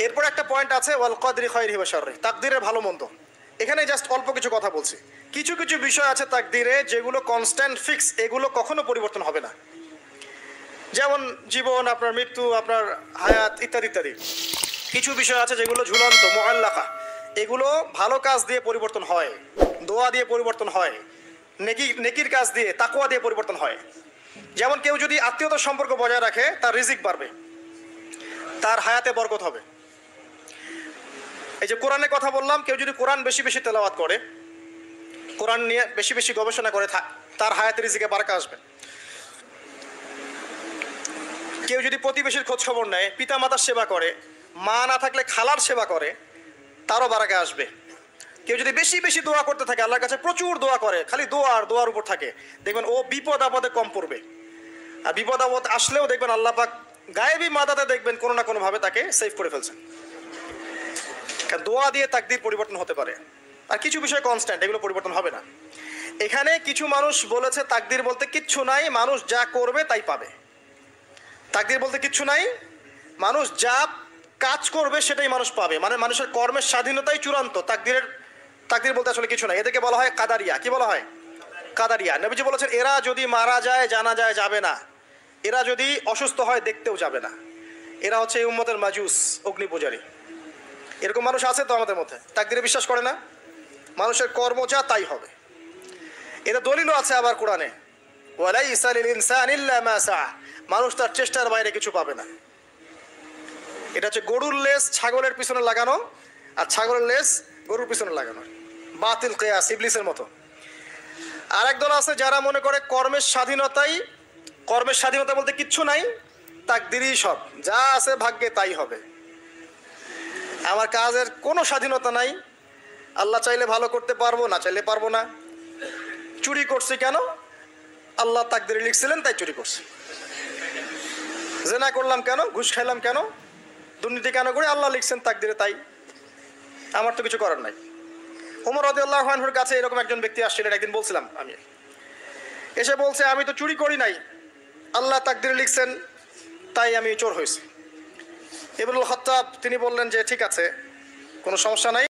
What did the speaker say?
এরপর একটা পয়েন্ট আছে ওয়াল কদরি খায়রিহি ওয়া শাররিহি, তাকদীরের ভালো মন্দ। এখানে জাস্ট অল্প কিছু কথা বলছি। কিছু কিছু বিষয় আছে তাকদীরে যেগুলো কনস্ট্যান্ট ফিক্স, এগুলো কখনো পরিবর্তন হবে না। যেমন জীবন, আপনার মৃত্যু, আপনার হায়াত ইত্যাদি ইত্যাদি। কিছু বিষয় আছে যেগুলো ঝুলন্ত মুআল্লাকা, এগুলো ভালো কাজ দিয়ে পরিবর্তন হয়, দোয়া দিয়ে পরিবর্তন হয়, নেকির কাজ দিয়ে, তাকওয়া দিয়ে পরিবর্তন হয়। যেমন কেউ যদি আত্মীয়তার সম্পর্ক বজায় রাখে, তার রিজিক বাড়বে, তার হায়াতে বরকত হবে। এই যে কোরআনের কথা বললাম, কেউ যদি কোরআন বেশি বেশি তেলাওয়াত করে, কোরআন নিয়ে বেশি বেশি গবেষণা করে, তার হায়াতে রিজিকে বারাকা আসবে। কেউ যদি প্রতিবেশীর খোঁজ খবর নেয়, পিতা মাতার সেবা করে, মা না থাকলে খালার সেবা করে, তারও বারাকা আসবে। কেউ যদি বেশি বেশি দোয়া করতে থাকে, আল্লাহর কাছে প্রচুর দোয়া করে, খালি দোয়া আর দোয়ার উপর থাকে, দেখবেন ও বিপদ আপদে কম পড়বে। আর বিপদ আপদ আসলেও দেখবেন আল্লাহ পাক গায়েবী মাদাতে দেখবেন কোনো না কোনোভাবে তাকে সেভ করে ফেলছেন। কারণ দোয়া দিয়ে তাকদীর পরিবর্তন হতে পারে। আর কিছু বিষয় কনস্ট্যান্ট, এগুলো পরিবর্তন হবে না। এখানে কিছু মানুষ বলেছে তাকদীর বলতে কিচ্ছু নাই, মানুষ যা করবে তাই পাবে। তাকদীর বলতে কিচ্ছু নাই, মানুষ যা কাজ করবে সেটাই মানুষ পাবে, মানে মানুষের কর্মের স্বাধীনতাই চূড়ান্ত। তাকদীর বলতে আসলে কিছু নাই। এদেরকে বলা হয় কাদারিয়া। কি বলা হয়? কাদারিয়া। নবীজি বলেছেন এরা যদি মারা যায় জানাজায় যাবে না, এরা যদি অসুস্থ হয় দেখতেও যাবে না, এরা হচ্ছে এই উম্মতের মাজুস, অগ্নি পূজারী। এরকম মানুষ আছে তো আমাদের মধ্যে, তাকদীরে বিশ্বাস করে না, মানুষের কর্ম যা তাই হবে। এটা দলিলও আছে আবার কোরআনে, ওয়ালাইসা লিল ইনসানি ইল্লা মা সা, মানুষ তার চেষ্টার বাইরে কিছু পাবে না। এটা হচ্ছে গরুর লেজ ছাগলের পিছনে লাগানো, আর ছাগলের লেজ গরুর পিছনে লাগানো, বাতিল কিয়াস, ইবলিসের মতো। আরেক দল আছে যারা মনে করে কর্মের স্বাধীনতা বলতে কিচ্ছু নাই, তাকদীরই সব, যা আছে ভাগ্যে তাই হবে। আমার কাজের কোনো স্বাধীনতা নাই, আল্লাহ চাইলে ভালো করতে পারবো, না চাইলে পারবো না। চুরি করছি কেন? আল্লাহ তাকদীরে লিখছিলেন তাই চুরি করছি। জেনা করলাম কেন? ঘুষ খাইলাম কেন? দুর্নীতি কেন করে? আল্লাহ লিখছেন তাকদীরে তাই, আমার তো কিছু করার নাই। ওমর রাদিয়াল্লাহু আনহুর কাছে এরকম একজন ব্যক্তি আসছিলেন, একদিন বলছিলাম আমি, এসে বলছে আমি তো চুরি করি নাই, আল্লাহ তাকদীরে লিখছেন তাই আমি চোর হয়েছি। ইবনুল খাত্তাব তিনি বললেন যে ঠিক আছে, কোনো সমস্যা নাই।